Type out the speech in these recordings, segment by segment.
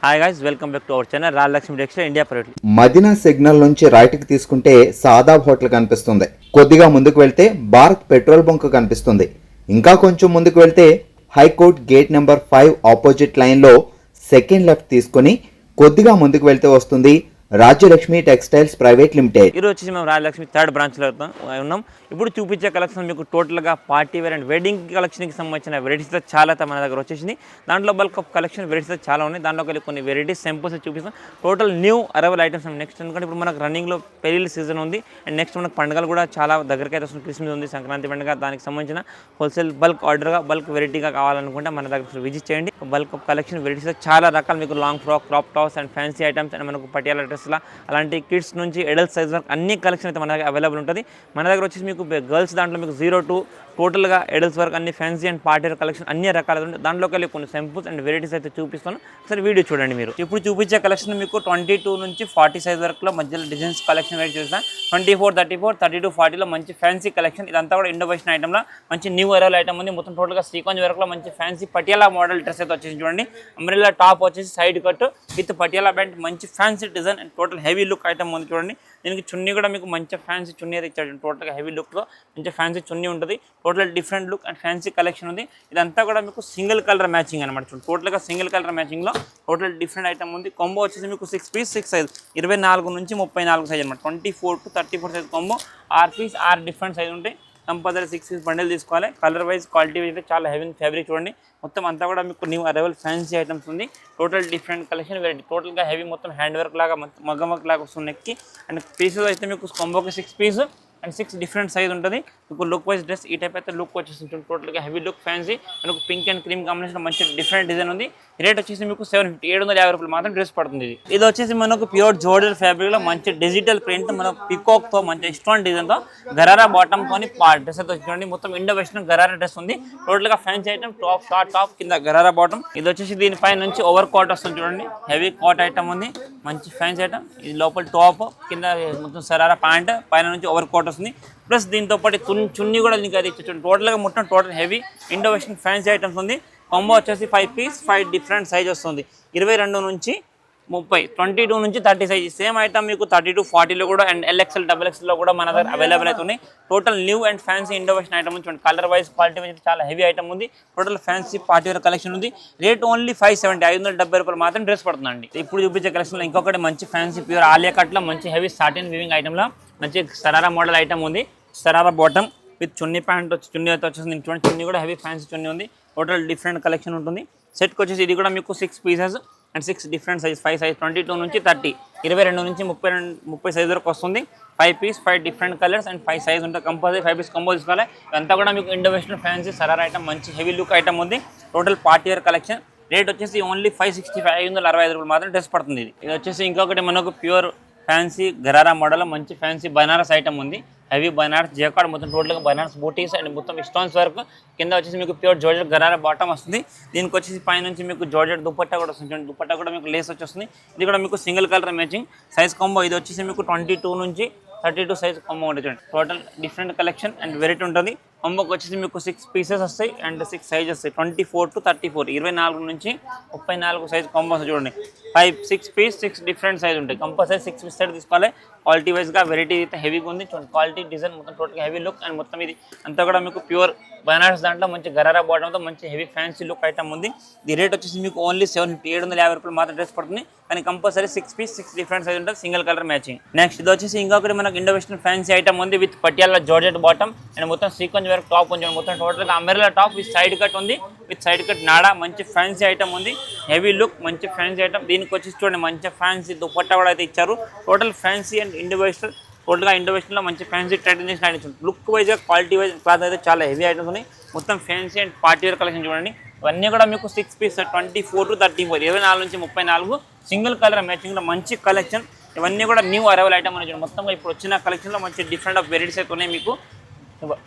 Hi guys, welcome back to our channel Rajalakshmi textile India private. Madina signal నుంచి రైట్కి తీసుకుంటే Shadab hotel కనిపిస్తుంది. కొద్దిగా ముందుకు వెళ్తే భారత్ పెట్రోల్ బంక్ కనిపిస్తుంది. ఇంకా కొంచెం ముందుకు వెళ్తే హైకోర్ట్ గేట్ నెంబర్ 5 ఆపోజిట్ లైన్లో సెకండ్ లెఫ్ట్ తీసుకొని కొద్దిగా ముందుకు వెళ్తే వస్తుంది రాజ్యలక్ష్మి టెక్స్టైల్స్ ప్రైవేట్ లిమిటెడ్. ఈరోజు వచ్చేసి మేము రాజలక్ష్మి థర్డ్ బ్రాంచ్లో ఉన్నాం. ఇప్పుడు చూపించే కలెక్షన్ మీకు టోటల్గా పార్టీ వేర్ అండ్ వెడ్డింగ్ కలెక్షన్కి సంబంధించిన వెరైటీస్తో చాలా మన దగ్గర వచ్చేసింది. దాంట్లో బల్క్ ఆఫ్ కలెక్షన్ వెరైటీస్ చాలా ఉన్నాయి. దాంట్లో కొన్ని వెరైటీస్ సింపుల్స్ చూపిస్తాం. Total new arrival items next, ఎందుకంటే ఇప్పుడు మనకు రన్నింగ్లో పెళ్లి సీజన్ ఉంది అండ్ నెక్స్ట్ మనకు పండుగలు కూడా చాలా దగ్గరికి అయితే వస్తుంది. క్రిస్మస్ ఉంది, సంక్రాంతి పండుగ, దానికి సంబంధించిన హోల్సేల్ బల్క్ ఆర్డర్గా బల్క్ వెరైటీగా కావాలనుకుంటే మన దగ్గర విజిట్ చేయండి. బల్క్ ఆఫ్ కలెక్షన్ వెరైటీస్ చాలా రకాలు మీకు long frock, crop tops and fancy items and మనకు పటియాలా డ్రెస్లా అలాంటి కిడ్స్ నుంచి అడల్ట్ సైజ్ వరకు అన్ని కలెక్షన్ అయితే మన దగ్గర అవైలబుల్ ఉంటుంది. మన దగ్గర వచ్చేసి మీకు గర్ల్స్ దాంట్లో మీకు 0 to టోటల్గా అడల్ట్స్ వరకు అన్ని ఫ్యాన్సీ అండ్ పార్టీ కలెక్షన్ అన్ని రకాలు ఉంటాయి. దాంట్లోకి వెళ్ళి కొన్ని సింపుల్స్ అండ్ వెరైటీస్ అయితే చూపిస్తాను. ఒకసారి వీడియో చూడండి. మీరు ఇప్పుడు చూపించే కలెక్షన్ మీకు 22 నుంచి 40 సైజ్ వరకులో మధ్యలో డిజైన్స్ కలెక్షన్ వెయిట్ చూస్తాను. 24, 34, 32, 40లో మంచి ఫ్యాన్సీ కలెక్షన్. ఇదంతా కూడా ఇండో వెస్టర్న్ ఐటమ్లో మంచి న్యూ అరైవల్ ఐటమ్ ఉంది. మొత్తం టోటల్గా సీక్వెన్స్ వరకులో మంచి ఫ్యాన్సీ పటియాలా మోడల్ డ్రెస్ అయితే వచ్చేసి చూడండి. అంబ్రెల్లా టాప్ వచ్చేసి side cut with Patiala band, మంచి fancy design and total heavy look item ఉంది చూడండి. దీనికి చున్నీ కూడా మీకు మంచి ఫ్యాన్సీ చున్నీ అయితే ఇచ్చాడు. టోటల్గా హెవీ లుక్లో మంచి ఫ్యాన్సీ చున్నీ ఉంటుంది. Total different look and fancy collection ఉంది. ఇదంతా కూడా మీకు సింగిల్ కలర్ మ్యాచింగ్ అనమాట. చూడండి, టోటల్గా single colour మ్యాచింగ్లో total different item ఉంది. కాంబో వచ్చేసి మీకు 6 పీస్ 6 సైజ్, 24 నుంచి 34 సైజ్ అనమాట. 24 to 34 size combo. 6 piece 6 different size ఉంటాయి. కంపల్సరీ 6 పీస్ బండిల్ తీసుకోవాలి. కలర్ వైజ్ క్వాలిటీ వైజ్ అయితే చాలా హెవీ ఫ్యాబ్రిక్ చూడండి. మొత్తం అంతా కూడా మీకు న్యూ అరైవల్ ఫ్యాన్సీ ఐటమ్స్ ఉంది. Total different collection variety. టోటల్గా హెవీ మొత్తం హ్యాండ్ వర్క్ లాగా మగ్గం వర్క్ లాగా వస్తుంది నెక్కి. అండ్ పీసెస్ అయితే మీకు కాంబోకి 6 పీస్ అండ్ 6 డిఫరెంట్ సైజ్ ఉంటుంది. మీకు లుక్ వైజ్ డ్రెస్ ఈ టైప్ అయితే లుక్ వచ్చేసి టోటల్గా హెవీ లుక్ ఫ్యాన్సీ. మనకు పింక్ అండ్ క్రీమ్ కాంబినేషన్ మంచి డిఫరెంట్ డిజైన్ ఉంది. రేట్ వచ్చేసి మీకు 750 రూపాయలు మాత్రం డ్రెస్ పడుతుంది. ఇది వచ్చేసి మనకు ప్యూర్ జోర్జెట్ ఫ్యాబ్రిక్లో మంచి డిజిటల్ ప్రింట్, మనకు పికాక్తో మంచి స్టోన్ డిజైన్తో గరారా బాటమ్తో డ్రెస్ అయితే చూడండి. మొత్తం ఇండో వెస్టర్న్ గరారా డ్రెస్ ఉంది. టోటల్గా fancy item. Top short top కింద గరారా బాటమ్. ఇది వచ్చేసి దీనిపై నుంచి ఓవర్ కోట్ వస్తుంది చూడండి. హెవీ కోట్ ఐటమ్ ఉంది, మంచి ఫ్యాన్సీ ఐటమ్. ఇది లోపల టాప్, కింద మొత్తం సరారా ప్యాంట్, పైన నుంచి ఓవర్ కోట్ వస్తుంది. ప్లస్ దీంతో పాటు చున్నీ కూడా దీనికి అది ఇచ్చి టోటల్గా మొత్తం total heavy Indo western fancy items ఉంది. కాంబో వచ్చేసి 5 పీస్ 5 డిఫరెంట్ సైజ్ వస్తుంది. 22 నుంచి 30, 22 నుంచి 30 సైజ్. సేమ్ ఐటమ్ మీకు 32, 40లో కూడా అండ్ LXL, XXL కూడా మన దగ్గర అవైలబుల్ అవుతుంది. Total new and fancy Indo western item ఉంది. కలర్ వైజ్ క్వాలిటీ వైజ్ చాలా హెవీ ఐటమ్ ఉంది. Total fancy party wear collection ఉంది. రేట్ ఓన్లీ 570, 570 రూపాయలు మాత్రం డ్రెస్ పడుతుందండి. ఇప్పుడు చూపించే కలెక్షన్లో ఇంకొకటి మంచి ఫ్యాన్సీ ప్యూర్ ఆలియా కట్లో మంచి హెవీ సాటిన్ వీవింగ్ ఐటమ్లో మంచి సరారా మోడల్ ఐటమ్ ఉంది. Sharara bottom with chunni pant చున్నీ అయితే వచ్చేసింది చూడండి. చున్నీ కూడా హెవీ ఫ్యాన్సీ చున్నీ ఉంది. టోటల్ డిఫరెంట్ కలెక్షన్ ఉంటుంది. సెట్కి వచ్చేసి ఇది కూడా మీకు 6 pieces and 6 different size. 5 size 22 నుంచి 30, 22 నుంచి 30 సైజ్ వరకు వస్తుంది. 5 piece 5 different colours and 5 size ఉంటుంది. కంపల్సరీ 5 పీస్ కాంబో తీసుకోవాలి. ఇదంతా కూడా మీకు Indo western fancy sharara item, మంచి హెవీ లుక్ ఐటమ్ ఉంది. Total party wear collection. Rate వచ్చేసి ఓన్లీ 565, 565 రూపాయలు మాత్రం డ్రెస్ పడుతుంది. ఇది వచ్చేసి ఇంకొకటి మనకు ప్యూర్ ఫ్యాన్సీ గరారా మోడల్ మంచి ఫ్యాన్సీ బనారస్ ఐటమ్ ఉంది. హెవీ బనారస్ జేకార్డ్, మొత్తం టోటల్గా బనారస్ బూటీస్ అండ్ మొత్తం స్టోన్స్ వర్క్. కింద వచ్చేసి మీకు ప్యూర్ జార్జెట్ గరారా బాటమ్ వస్తుంది. దీనికి వచ్చేసి పైనుంచి మీకు జార్జెట్ దుపట్టా కూడా వస్తుంది. దుపట్టా కూడా మీకు లేస్ వచ్చేస్తుంది. ఇది కూడా మీకు single colour matching size combo. ఇది వచ్చేసి మీకు 22 నుంచి 32 సైజ్ కాంబో ఉంటుంది చూడండి. Total different collection and variety ఉంటుంది. కాంబోకి వచ్చేసి మీకు 6 పీసెస్ వస్తాయి అండ్ 6 సైజ్ వస్తాయి. 24 to 34, 24 నుంచి 34 సైజ్ కాంబో వస్తాయి చూడండి. 6 పీస్ 6 డిఫరెంట్ సైజ్ ఉంటాయి. కంపల్సరీ 6 పీస్ సైడ్ తీసుకోవాలి. క్వాలిటీ వైజ్గా వెరైటీ అయితే హెవీగా ఉంది చూడండి. క్వాలిటీ డిజైన్ మొత్తం టోటల్గా హెవీ లుక్ అండ్ మొత్తం ఇది అంతా కూడా మీకు ప్యూర్ బనారస్ దాంట్లో మంచి గరారా బాటంతో మంచి హెవీ ఫ్యాన్సీ లుక్ ఐటమ్ ఉంది. ఈ రేట్ వచ్చేసి మీకు ఓన్లీ 750, 750 రూపాయలు మాత్రం డ్రెస్ పడుతుంది. కానీ కంపల్సరీ 6 పీస్ 6 డిఫరెంట్ సైజ్ ఉంటుంది. Single colour matching. నెక్స్ట్ ఇది వచ్చేసి ఇంకొకటి మనకు ఇండో వెస్టర్న్ ఫ్యాన్సీ ఐటమ్ ఉంది with Patiala georgette bottom and మొత్తం సీక్వెన్స్ వరకు టాప్ ఉంది. మొత్తం టోటల్గా umbrella top with side cut ఉంది. విత్ సైడ్ కట్ నాడా మంచి ఫ్యాన్సీ ఐటమ్ ఉంది. హెవీ లుక్ మంచి ఫ్యాన్సీ ఐటమ్. దీనికి వచ్చేసి చూడండి మంచి ఫ్యాన్సీ దుపట్టా కూడా అయితే ఇచ్చారు. Total fancy and Indo western. టోటల్గా ఇండో వెస్టర్న్లో మంచి ఫ్యాన్సీ ట్రెడిషన్ ఐటమ్స్. లుక్ వైజ్గా క్వాలిటీ వైజ్ క్లాత్ అయితే చాలా హెవీ ఐటమ్స్ ఉన్నాయి. మొత్తం fancy and party wear collection చూడండి. ఇవన్నీ కూడా మీకు 6 పీస్ 24 to 34, 24 నుంచి 34 సింగిల్ కలర్ మ్యాచింగ్లో మంచి కలెక్షన్. ఇవన్నీ కూడా న్యూ అరైవల్ ఐటమ్ అని చూడండి. మొత్తంగా ఇప్పుడు వచ్చిన కలెక్షన్లో మంచి డిఫరెంట్ ఆఫ్ వెరైటీస్ అయితే ఉన్నాయి మీకు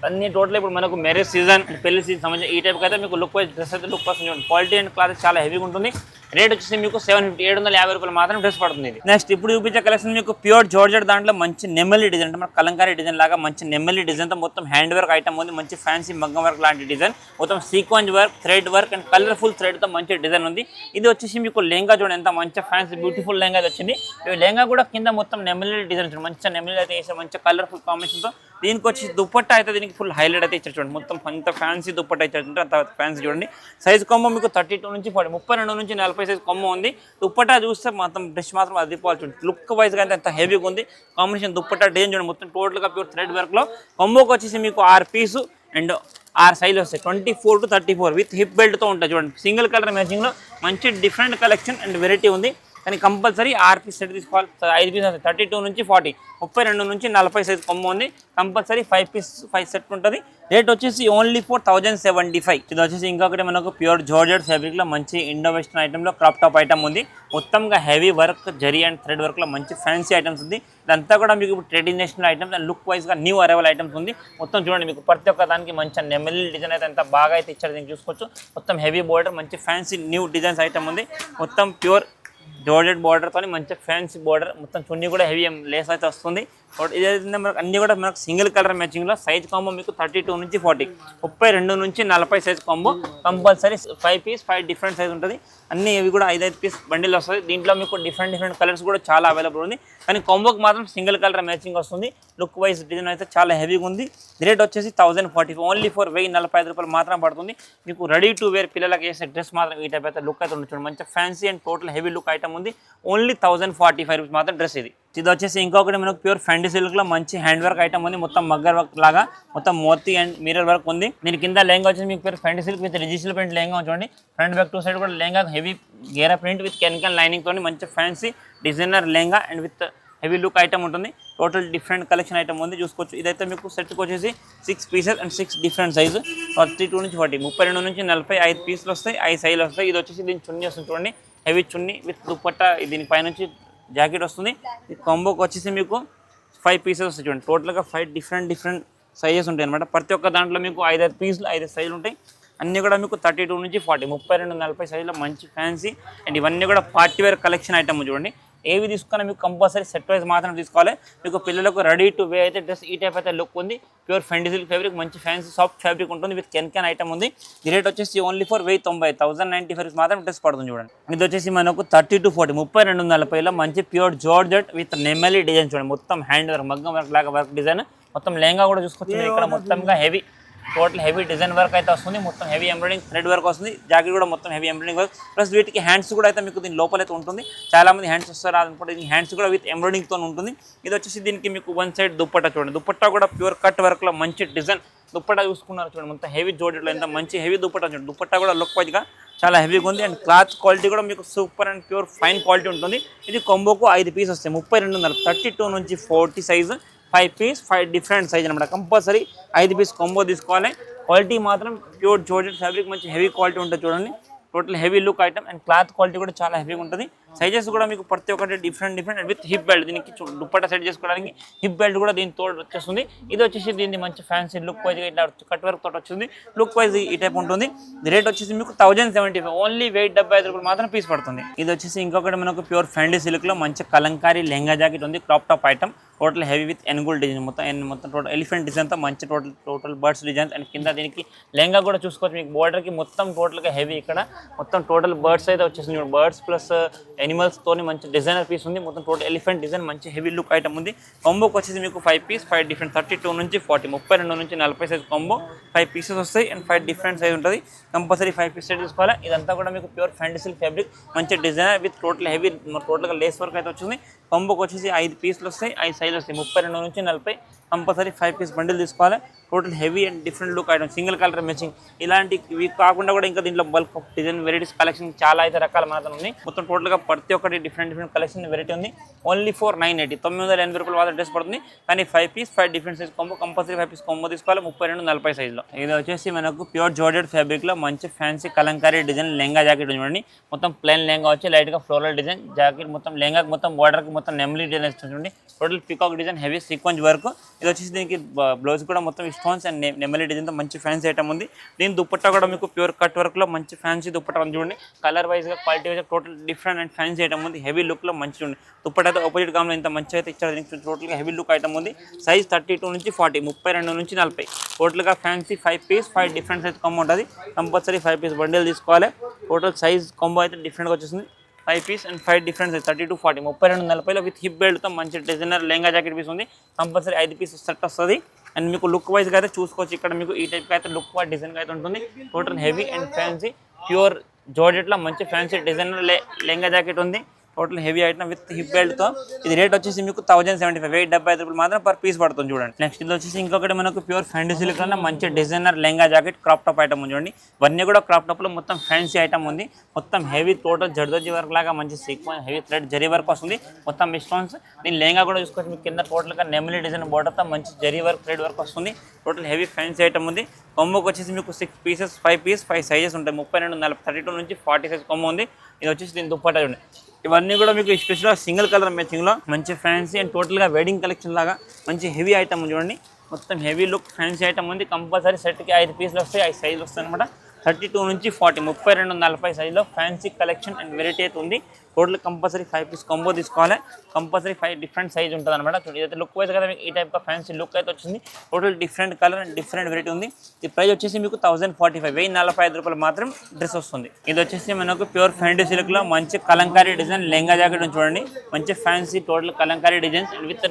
అన్ని. టోటల్ ఇప్పుడు మనకు మ్యారేజ్ సీజన్, పెళ్లి సీజన్ సంబంధించి ఈ టైప్కి అయితే మీకు లుక్ వైజ్ డ్రెస్ అయితే లుక్ వస్తుంది చూడండి. క్వాలిటీ అండ్ క్లాత్ చాలా హెవీగా ఉంటుంది. రేట్ వచ్చేసి మీకు 750 రూపాయలు మాత్రం డ్రెస్ పడుతుంది. నెక్స్ట్ ఇప్పుడు చూపించే కలెక్షన్ మీకు ప్యూర్ జార్జెట్ దాంట్లో మంచి నెమ్మలి డిజైన్ అంటే మన కలంకారీ డిజైన్ లాగా మంచి నెమ్మలి డిజైన్ తో మొత్తం హ్యాండ్ వర్క్ ఐటమ్ ఉంది. మంచి ఫ్యాన్సీ మగ్గం వర్క్ లాంటి డిజైన్, మొత్తం sequence work, thread work and colourful thread తో మంచి డిజైన్ ఉంది. ఇది వచ్చేసి మీకు లెహంగా చూడండి ఎంత మంచి ఫ్యాన్సీ బ్యూటిఫుల్ లెహంగా వచ్చింది. ఈ లెహంగా కూడా కింద మొత్తం నెమ్మలి డిజైన్ చూడండి, మంచి నెమ్మలి అయితే వేసే మంచి కలర్ఫుల్ కాంబినేషన్ తో. దీనికి వచ్చి దుప్పట్టా అయితే దీనికి ఫుల్ హైలైట్ అయితే ఇచ్చారు చూడండి, మొత్తం అంత ఫ్యాన్సీ దుప్పట్టా ఇచ్చారు. అంత ఫ్యాన్సీ చూడండి. సైజ్ కొమ్మ మీకు 32 నుంచి 40, 32 నుంచి 40 సైజ్ కొమ్మ ఉంది. దుప్పట్టా చూస్తే మొత్తం డ్రెస్ మాత్రం అది పోవాలి చూడండి, లుక్ వైజ్గా అయితే ఎంత హెవీగా ఉంది కాంబినేషన్. దుప్పట్టా డిజైన్ చూడండి మొత్తం టోటల్గా ప్యూర్ థ్రెడ్ వర్క్లో. కొమ్మోకి వచ్చేసి మీకు 6 పీసు అండ్ 6 సైజులు వస్తాయి, 24 to 34 విత్ హిప్ బెల్ట్తో ఉంటాయి చూడండి. సింగిల్ కలర్ మ్యాచింగ్లో మంచి డిఫరెంట్ కలెక్షన్ అండ్ వెరైటీ ఉంది. కానీ కంపల్సరీ 6 పీస్ సెట్ తీసుకోవాలి. 5 పీస్ వస్తాయి, 32 నుంచి 40, 32 నుంచి 40 సైజ్ కొమ్మ ఉంది. కంపల్సరీ 5 పీస్ 5 సెట్ ఉంటుంది. రేట్ వచ్చేసి ఓన్లీ 4075. ఇది వచ్చేసి ఇంకొకటి మనకు ప్యూర్ జార్జెట్ ఫ్యాబ్రిక్లో మంచి Indo western ఐటెంలో crop top item ఉంది. మొత్తంగా heavy work zari and thread వర్క్లో మంచి ఫ్యాన్సీ ఐటమ్స్ ఉంది. ఇదంతా కూడా మీకు ట్రెడిషనల్ ఐటమ్స్ అండ్ లుక్ వైజ్గా న్యూ అరైవల్ ఐటమ్స్ ఉంది. మొత్తం చూడండి మీకు ప్రతి ఒక్క దానికి మంచి నెమలి డిజైన్ అయితే ఎంత బాగా అయితే ఇచ్చారు దీనికి చూసుకోవచ్చు. మొత్తం హెవీ బోర్డర్ మంచి ఫ్యాన్సీ న్యూ డిజైన్స్ ఐటమ్ ఉంది. మొత్తం ప్యూర్ జార్జెట్ బార్డర్తో మంచి ఫ్యాన్సీ బార్డర్, మొత్తం చున్నీ కూడా హెవీ లేస్ అయితే వస్తుంది. ఇదైతే మనకు అన్ని కూడా మనకు సింగిల్ కలర్ మ్యాచింగ్లో. సైజ్ కాంబో మీకు 32 నుంచి 40, 32 నుంచి 40 size combo. Compulsory 5 piece 5 different size ఉంటుంది. అన్ని ఇవి కూడా 5 పీస్ బండిల్ వస్తుంది. దీంట్లో మీకు డిఫరెంట్ కలర్స్ కూడా చాలా అవైలబుల్ ఉంది. కానీ కాంబోకి మాత్రం సింగిల్ కలర్ మ్యాచింగ్ వస్తుంది. లుక్ వైజ్ డిజైన్ అయితే చాలా హెవీగా ఉంది. రేట్ వచ్చేసి 1040, ఓన్లీ ఫర్ 1045 రూపాయలు మాత్రం పడుతుంది. మీకు రెడీ టు వేర్ పిల్లలకి వేసే డ్రెస్ మాత్రం ఈ టైప్ అయితే లుక్ అయితే ఉండొచ్చు. మంచి fancy and total heavy look item ఉంది. ఓన్లీ 1045 రూపీస్ మాత్రం డ్రెస్ ఇది. ఇది వచ్చేసి ఇంకొకటి మనకు ప్యూర్ ఫెండీ సిల్క్లో మంచి హ్యాండ్ వర్క్ ఐటమ్ ఉంది. మొత్తం మగ్గర్ వర్క్ లాగా మొత్తం మోతీ అండ్ మిర్రర్ వర్క్ ఉంది. దీని కింద లెహంగా వచ్చేసి మీకు pure ఫెండీ silk with register print lehenga చూడండి. ఫ్రంట్ బ్యాక్ 2 సైడ్ కూడా lehenga heavy Gera print with chemical lining తోని మంచి fancy designer lehenga and with heavy look item ఉంటుంది. టోటల్ డిఫరెంట్ కలెక్షన్ ఐటమ్ ఉంది చూసుకోవచ్చు. ఇదైతే మీకు సెట్కి వచ్చేసి 6 పీసెస్ అండ్ 6 డిఫరెంట్ సైజు, 32 నుంచి 40, 32 నుంచి 40 5 పీసులు వస్తాయి, 5 సైజులు వస్తాయి. ఇది వచ్చేసి దీని చున్నీ వస్తుంది చూడండి, హెవీ చున్నీ విత్ దుప్పట్టా. దీని పైనుంచి జాకెట్ వస్తుంది. ఈ కాంబోకి వచ్చేసి మీకు 5 పీసెస్ వస్తాయి చూడండి. టోటల్గా 5 డిఫరెంట్ సైజెస్ ఉంటాయి అనమాట. ప్రతి ఒక్క దాంట్లో మీకు 5 పీసులు 5 సైజులు ఉంటాయి. అన్నీ కూడా మీకు 32 నుంచి 40, 32, 40 సైజులో మంచి ఫ్యాన్సీ అండ్ ఇవన్నీ కూడా పార్టీ వేర్ కలెక్షన్ ఐటమ్ చూడండి. ఏవి తీసుకున్నా మీకు కంపల్సరీ సెట్ వైజ్ మాత్రం తీసుకోవాలి. మీకు పిల్లలకు రెడీ టు వే అయితే డ్రెస్ ఈ టైప్ అయితే లుక్ ఉంది. ప్యూర్ ఫెండీ సిల్క్ ఫ్యాబ్రిక్ మంచి ఫ్యాన్సీ సాఫ్ట్ ఫ్యాబ్రిక్ ఉంటుంది విత్ కెన్ ఐటమ్ ఉంది. ఈ రేట్ వచ్చేసి ఓన్లీ ఫర్ 1095 మాత్రం డ్రెస్ పడుతుంది చూడండి. ఇది వచ్చేసి మనకు 30 to 40, 32, 40లో మంచి ప్యూర్ జార్జెట్ విత్ నెమలి డిజైన్ చూడండి. మొత్తం హ్యాండ్ వర్క్ మగ్గం వర్క్ లాగా వర్క్ డిజైన్. మొత్తం లెహంగా కూడా చూసుకోవచ్చు. ఇక్కడ మొత్తంగా heavy total heavy design work అయితే వస్తుంది. మొత్తం హెవీ ఎంబ్రాయిడింగ్ థ్రెడ్ వర్క్ వస్తుంది. జాకెట్ కూడా మొత్తం హెవీ ఎంబ్రాయిడింగ్ వర్క్ ప్లస్ వీటికి హ్యాండ్స్ కూడా అయితే మీకు దీని లోపల అయితే ఉంటుంది. చాలా మంది హ్యాండ్స్ వస్తారు అనుకుంటే దీని హ్యాండ్స్ కూడా విత్ ఎంబ్రాయిడింగ్తో ఉంటుంది. ఇది వచ్చేసి దీనికి మీకు 1 సైడ్ దుప్పట్టా చూడండి. దుప్పట్టా కూడా ప్యూర్ కట్ వర్క్లో మంచి డిజైన్ దుప్పట్టా చూసుకున్నారు చూడండి. మొత్తం హెవీ జోడెట్లో ఎంత మంచి హెవీ దుప్పట్టా చూడండి. దుప్పట్టా కూడా లుక్ వైజ్గా చాలా హెవీగా ఉంది అండ్ క్లాత్ క్వాలిటీ కూడా మీకు super and pure fine quality ఉంటుంది. ఇది కొంబోకు 5 పీస్ వస్తాయి, 32, 32 నుంచి 40 సైజు, 5 పీస్ 5 డిఫరెంట్ సైజ్ అనమాట. కంపల్సరీ 5 పీస్ కొంబో తీసుకోవాలి. క్వాలిటీ మాత్రం ప్యూర్ జార్జెట్ ఫ్యాబ్రిక్ మంచి హెవీ క్వాలిటీ ఉంటుంది చూడండి. Total heavy look item and cloth quality కూడా చాలా హెవీగా ఉంటుంది. సైజెస్ కూడా మీకు ప్రతి ఒక్కటి డిఫరెంట్ విత్ హిప్ బెల్ట్. దీనికి దుప్పట్టా సెట్ చేసుకోవడానికి హిప్ బెల్ట్ కూడా దీని తోడు వచ్చేస్తుంది. ఇది వచ్చేసి దీన్ని మంచి ఫ్యాన్సీ లుక్ వైజ్గా ఇట్లా కట్ వర్క్ తోటి వచ్చింది. లుక్ వైజ్ ఈ టైప్ ఉంటుంది. రేట్ వచ్చేసి మీకు 1075, ఓన్లీ 75 రూపాయలు మాత్రం పీస్ పడుతుంది. ఇది వచ్చేసి ఇంకొకటి మనకు ప్యూర్ ఫెండీ సిల్క్లో మంచి కలంకారీ లెహంగా జాకెట్ ఉంది. Crop top item total heavy with ఎన్గుల్ design, మొత్తం టోటల్ ఎలిఫెంట్ డిజైన్తో మంచి టోటల్ బర్డ్స్ డిజైన్స్ అండ్ కింద దీనికి లెహంగా కూడా చూసుకోవచ్చు. మీకు బోర్డర్కి మొత్తం టోటల్గా హెవీ ఇక్కడ మొత్తం టోటల్ బర్డ్స్ అయితే వచ్చేసింది. బర్డ్స్ ప్లస్ ఎనిమల్స్ తోని మంచి డిజైనర్ పీస్ ఉంది. మొత్తం టోటల్ ఎలిఫెంట్ డిజైన్ మంచి హెవీ లుక్ ఐటమ్ ఉంది. కాంబోకి వచ్చేసి మీకు 5 పీస్ 5 డిఫరెంట్ 32 నుంచి 40, 32 నుంచి 40 సైజ్ కాంబో 5 పీసెస్ వస్తాయి అండ్ 5 డిఫరెంట్ సైజ్ ఉంటుంది. కంపల్సరీ 5 పీస్ సెట్ తీసుకోవాలి. ఇదంతా కూడా మీకు ప్యూర్ ఫెండీ సిల్క్ ఫ్యాబ్రిక్ మంచి డిజైనర్ విత్ టోటల్ హెవీ టోటల్గా లేస్ వర్క్ అయితే వచ్చింది. కాంబోకి వచ్చేసి 5 పీసులు వస్తాయి, 5 సైజులు వస్తాయి, 32 నుంచి 40. కంపల్సరీ 5 పీస్ బండిల్ తీసుకోవాలి. Total heavy and different look item, single colour matching. ఇలాంటివి కాకుండా కూడా ఇంకా దీంట్లో బల్క్ డిజైన్ వెరైటీస్ కలెక్షన్ చాలా అయితే రకాల మాత్రం ఉంది. మొత్తం టోటల్గా ప్రతి ఒక్కటి డిఫరెంట్ కలెక్షన్ వెరైటీ ఉంది. ఓన్లీ ఫర్ 980, 980 రూపాయలు మాత్రం డ్రెస్ పడుతుంది. కానీ 5 piece 5 different size combo, compulsory 5 piece combo తీసుకోవాలి 32, 40 సైజులో. ఇది వచ్చేసి మనకు ప్యూర్ జార్జెట్ ఫ్యాబ్రిక్లో మంచి fancy Kalamkari design lehenga jacket చూడండి. మొత్తం ప్లెయిన్ లెహంగా వచ్చి లైట్గా ఫ్లోరల్ డిజైన్ జాకెట్, మొత్తం లెహంగాకి మొత్తం బార్డర్కి మొత్తం నెమ్లీ డిజైన్ చూడండి. Total peacock design heavy sequence work. ఇది వచ్చేసి దీనికి బ్లౌజ్ కూడా మొత్తం స్టోన్స్ అండ్ నెమలి డిజైన్తో మంచి ఫ్యాన్సీ ఐటమ్ ఉంది. దీని దుప్పట్టా కూడా మీకు ప్యూర్ కట్ వర్క్లో మంచి ఫ్యాన్సీ దుప్పట్టా ఉంది చూడండి. కలర్ వైజ్గా క్వాలిటీ వైజ్గా total different and fancy item ఉంది. హెవీ లుక్లో మంచి ఉంది. దుప్పట్టా అయితే ఆపోజిట్ గామ్లో ఇంత మంచి అయితే ఇచ్చారు. దీనికి టోటల్గా హెవీ లుక్ ఐటమ్ ఉంది. సైజ్ 32 నుంచి 40, 32 నుంచి 40. టోటల్గా fancy 5 piece 5 different size combo ఉంటుంది. కంపల్సరీ 5 పీస్ బండిల్ తీసుకోవాలి. టోటల్ సైజ్ కాంబో అయితే డిఫరెంట్గా వచ్చేసింది. 5 piece and 5 different size 30 to 40, 32, 40లో with hip బెల్ట్తో మంచి డిజైనర్ లెంగా జాకెట్ పీస్ ఉంది. కంపల్సరీ 5 పీస్ సెట్ వస్తుంది. అండ్ మీకు లుక్ వైజ్గా అయితే చూసుకోవచ్చు. ఇక్కడ మీకు ఈ టైప్కి అయితే లుక్ వైజ్ డిజైన్గా అయితే ఉంటుంది. Total heavy and fancy pure జార్జెట్లో మంచి ఫ్యాన్సీ డిజైనర్ లెంగా జాకెట్ ఉంది. Total heavy item with hip బెల్ట్తో. ఇది రేట్ వచ్చేసి మీకు 1075, 1075 రూపాయలు మాత్రం పర్ పీస్ పడుతుంది చూడండి. నెక్స్ట్ ఇది వచ్చేసి ఇంకొకటి మనకు ప్యూర్ ఫ్యాండీ సిల్క్ లో మంచి designer lehenga jacket crop top item ఉంది చూడండి. ఇవన్నీ కూడా క్రాప్ టాప్ లో మొత్తం ఫ్యాన్సీ ఐటమ్ ఉంది. మొత్తం హెవీ టోటల్ జర్దోజీ వర్క్ లాగా మంచి sequence heavy thread zari work వస్తుంది. మొత్తం స్టోన్స్. దీని లెంగా కూడా చూసుకోవచ్చు. మీకు కింద టోటల్గా నెమలి డిజైన్ బోర్డర్తో మంచి జరీ వర్క్ థ్రెడ్ వర్క్ వస్తుంది. టోటల్ హెవీ ఫ్యాన్సీ ఐటమ్ ఉంది. కొమ్మకు వచ్చేసి మీకు 6 పీసెస్ 5 పీస్ 5 సైజెస్ ఉంటాయి. 32, 40, 32 నుంచి 40 సైజ్ కొమ్మ ఉంది. ఇది వచ్చేసి దీని దుప్పట్టా చూడండి. ఇవన్నీ కూడా మీకు స్పెషల్గా సింగిల్ కలర్ మ్యాచింగ్లో మంచి ఫ్యాన్సీ అండ్ టోటల్గా వెడ్డింగ్ కలెక్షన్ లాగా మంచి హెవీ ఐటమ్ ఉంది చూడండి. మొత్తం హెవీ లుక్ ఫ్యాన్సీ ఐటమ్ ఉంది. కంపల్సరీ సెట్కి 5 పీసులు వస్తాయి. 5 సైజులు వస్తాయి అనమాట. 32 నుంచి 40, 32, 40 సైజులో ఫ్యాన్సీ కలెక్షన్ అండ్ వెరైటీ అయితే ఉంది. టోటల్ కంపల్సరీ 5 పీస్ కాంబో తీసుకోవాలి. కంపల్సరీ 5 డిఫరెంట్ సైజ్ ఉంటుంది అనమాట. ఇదైతే లుక్ వైజ్ కదా మీకు ఈ టైప్ ఫ్యాన్సీ లుక్ అయితే వచ్చింది. Total different colour and different variety ఉంది. ఈ ప్రైస్ వచ్చేసి మీకు 1045, 1045 రూపాయలు మాత్రం డ్రెస్ వస్తుంది. ఇది వచ్చేసి మనకు ప్యూర్ ఫ్యాండీ సిల్క్లో మంచి కలంకారీ డిజైన్ లెంగా జాకెట్ చూడండి. మంచి fancy total Kalamkari designs with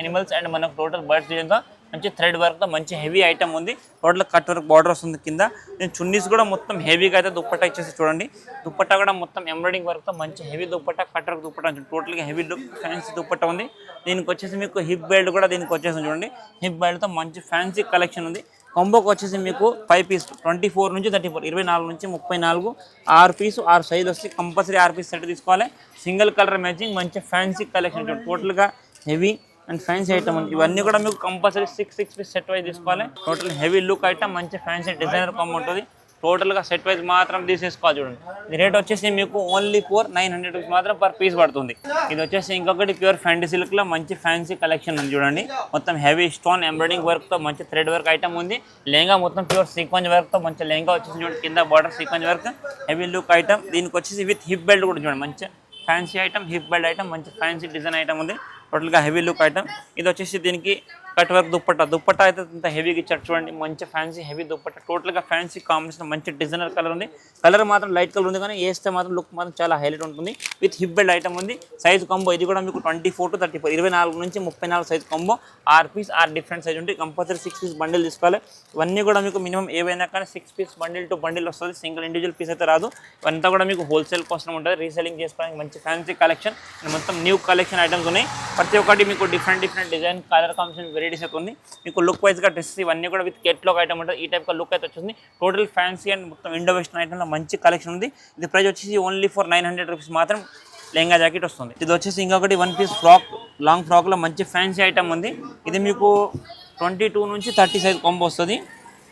animals and మనకు టోటల్ బర్డ్స్ డిజైన్తో మంచి థ్రెడ్ వర్క్తో మంచి హెవీ ఐటమ్ ఉంది. టోటల్ కట్ వర్క్ బార్డర్ వస్తుంది కింద. నేను చున్నీస్ కూడా మొత్తం హెవీగా అయితే దుప్పట్టా ఇచ్చేసి చూడండి. దుప్పట్టా కూడా మొత్తం ఎంబ్రాయిడింగ్ వర్క్తో మంచి heavy dupatta cut work dupatta టోటల్గా హెవీ లుక్ ఫ్యాన్సీ దుప్పట్టా ఉంది. దీనికి వచ్చేసి మీకు హిప్ బెల్ట్ కూడా దీనికి వచ్చేసి చూడండి. హిప్ బెల్ట్తో మంచి ఫ్యాన్సీ కలెక్షన్ ఉంది. కాంబోకి వచ్చేసి మీకు 5 పీస్ 24 నుంచి 34, 24 నుంచి 34, 6 పీసు 6 సైజు వస్తాయి. కంపల్సరీ 6 పీస్ సెట్ తీసుకోవాలి. సింగిల్ కలర్ మ్యాచింగ్ మంచి ఫ్యాన్సీ కలెక్షన్ చూడండి. టోటల్గా హెవీ అండ్ ఫ్యాన్సీ ఐటమ్ ఉంది. ఇవన్నీ కూడా మీకు కంపల్సరీ 6 పీస్ సెట్ వైజ్ తీసుకోవాలి. టోటల్ హెవీ లుక్ ఐటమ్ మంచి ఫ్యాన్సీ డిజైనర్ కాంబో ఉంటుంది. టోటల్గా సెట్ వైజ్ మాత్రం తీసేసుకోవాలి చూడండి. ఇది రేట్ వచ్చేసి మీకు ఓన్లీ 900 రూపీస్ మాత్రం పర్ పీస్ పడుతుంది. ఇది వచ్చేసి ఇంకొకటి ప్యూర్ ఫ్యాండీ సిల్క్లో మంచి ఫ్యాన్సీ కలెక్షన్ ఉంది చూడండి. మొత్తం హెవీ స్టోన్ ఎంబ్రాయిడింగ్ వర్క్తో మంచి థ్రెడ్ వర్క్ ఐటమ్ ఉంది. లెంగా మొత్తం ప్యూర్ సీక్వెన్స్ వర్క్తో మంచి లెంగా వచ్చేసి చూడండి. కింద border sequence work heavy look item. దీనికి వచ్చేసి విత్ హిప్ బెల్ట్ కూడా చూడండి. మంచి fancy item hip belt item మంచి ఫ్యాన్సీ డిజైన్ ఐటమ్ ఉంది. టోటల్గా హెవీ లుక్ ఐటమ్. ఇది వచ్చేసి దీనికి కట్ వర్క్ దుప్పట్టా అయితే ఇంత హెవీగా ఇచ్చారు చూడండి. మంచి ఫ్యాన్సీ హెవీ దుప్పట్టా. టోటల్గా ఫ్యాన్సీ కాంబినేషన్ మంచి డిజైనర్ కలర్ ఉంది. కలర్ మాత్రం లైట్ కలర్ ఉంది కానీ వేస్తే మాత్రం లుక్ మాత్రం చాలా హైలైట్ ఉంటుంది. విత్ హిప్ బెల్ట్ ఐటమ్ ఉంది. సైజ్ కాంబో ఇది కూడా మీకు 24 to 34, 24 నుంచి 34 size combo. 6 piece 6 different size ఉంటుంది. కంపల్సరీ 6 పీస్ బండిల్ తీసుకోవాలి. ఇవన్నీ కూడా మీకు మినిమం ఏవైనా కానీ 6 పీస్ బండిల్ టు బండిల్ వస్తుంది. సింగిల్ ఇండివిజువల్ పీస్ అయితే రాదు. ఇవంతా కూడా మీకు హోల్సేల్ కోసం ఉంటుంది. రీసెలింగ్ చేసుకోవడానికి మంచి ఫ్యాన్సీ కలెక్షన్ మొత్తం న్యూ కలెక్షన్ ఐటమ్స్ ఉన్నాయి. ప్రతి ఒక్కటి మీకు different design colour combination varieties అయితే ఉంది. మీకు లుక్ వైజ్గా డ్రెస్ ఇవన్నీ కూడా విత్ కెట్లాగ్ ఐటమ్ ఉంటుంది. ఈ టైప్ లుక్ అయితే వచ్చింది. టోటల్ ఫ్యాన్సీ అండ్ మొత్తం ఇండో వెస్టర్న్ ఐటమ్లో మంచి కలెక్షన్ ఉంది. ఇది ప్రైస్ వచ్చేసి ఓన్లీ 900 రూపీస్ మాత్రం లెంగా జాకెట్ వస్తుంది. ఇది వచ్చేసి ఇంకొకటి 1 పీస్ ఫ్రాక్ లాంగ్ ఫ్రాక్లో మంచి ఫ్యాన్సీ ఐటమ్ ఉంది. ఇది మీకు 22 నుంచి 30 సైజ్ కాంబో వస్తుంది.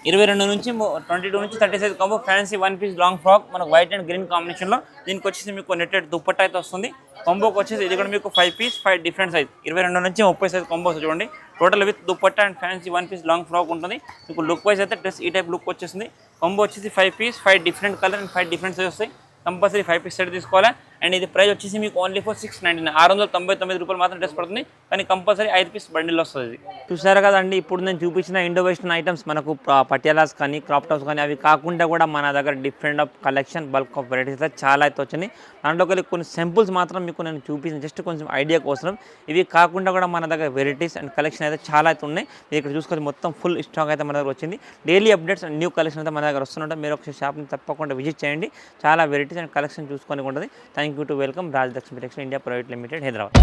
22 నుంచి 22 నుంచి 30 size combo fancy 1 piece long frock మనకు వైట్ అండ్ గ్రీన్ కాంబినేషన్లో. దీనికి వచ్చేసి మీకు నెట్టెడ్ దుప్పట్టా అయితే వస్తుంది. కాంబోకి వచ్చేసి ఇది కూడా మీకు 5 పీస్ 5 డిఫరెంట్ సైజ్ 22 నుంచి 30 సైజ్ కాంబో వస్తుంది చూడండి. Total with dupatta and fancy 1 piece long frock ఉంటుంది. మీకు లుక్ వైజ్ అయితే డ్రెస్ ఈ టైప్ లుక్ వచ్చేసింది. కాంబో వచ్చేసి 5 piece 5 different colour and 5 different size వస్తాయి. కంపల్సరీ 5 పీస్ సెట్ తీసుకోవాలి. అండ్ ఇది ప్రైస్ వచ్చేసి మీకు ఓన్లీ 699, 699 రూపాయలు మాత్రం డ్రెస్ పడుతుంది. కానీ కంపల్సరీ 5 పీస్ బండిల్ వస్తుంది. చూసారు కదండి, ఇప్పుడు నేను చూపించిన ఇండో వెస్టర్న్ ఐటమ్స్ మనకు పటియాలాస్ కానీ క్రాప్ టాప్స్ కానీ అవి కాకుండా కూడా మన దగ్గర different of collection bulk of varieties అయితే చాలా అయితే వచ్చినాయి. దాంట్లోకి కొన్ని సింపుల్స్ మాత్రం మీకు నేను చూపించిన జస్ట్ కొంచెం ఐడియా కోసం. ఇవి కాకుండా కూడా మన దగ్గర వెరైటీస్ అండ్ కలెక్షన్ అయితే చాలా అయితే ఉన్నాయి. మీరు ఇక్కడ చూసుకొని మొత్తం ఫుల్ స్టాక్ అయితే మన దగ్గర వచ్చింది. Daily updates and new collection అయితే మన దగ్గర వస్తుంటాయి. మీరు ఒక షాప్ని తప్పకుండా విజిట్ చేయండి. చాలా వెరైటీస్ అండ్ కలెక్షన్ చూసుకొని ఉంటుంది. Thank you to welcome Raj Lakshmi textiles India private limited, Hyderabad.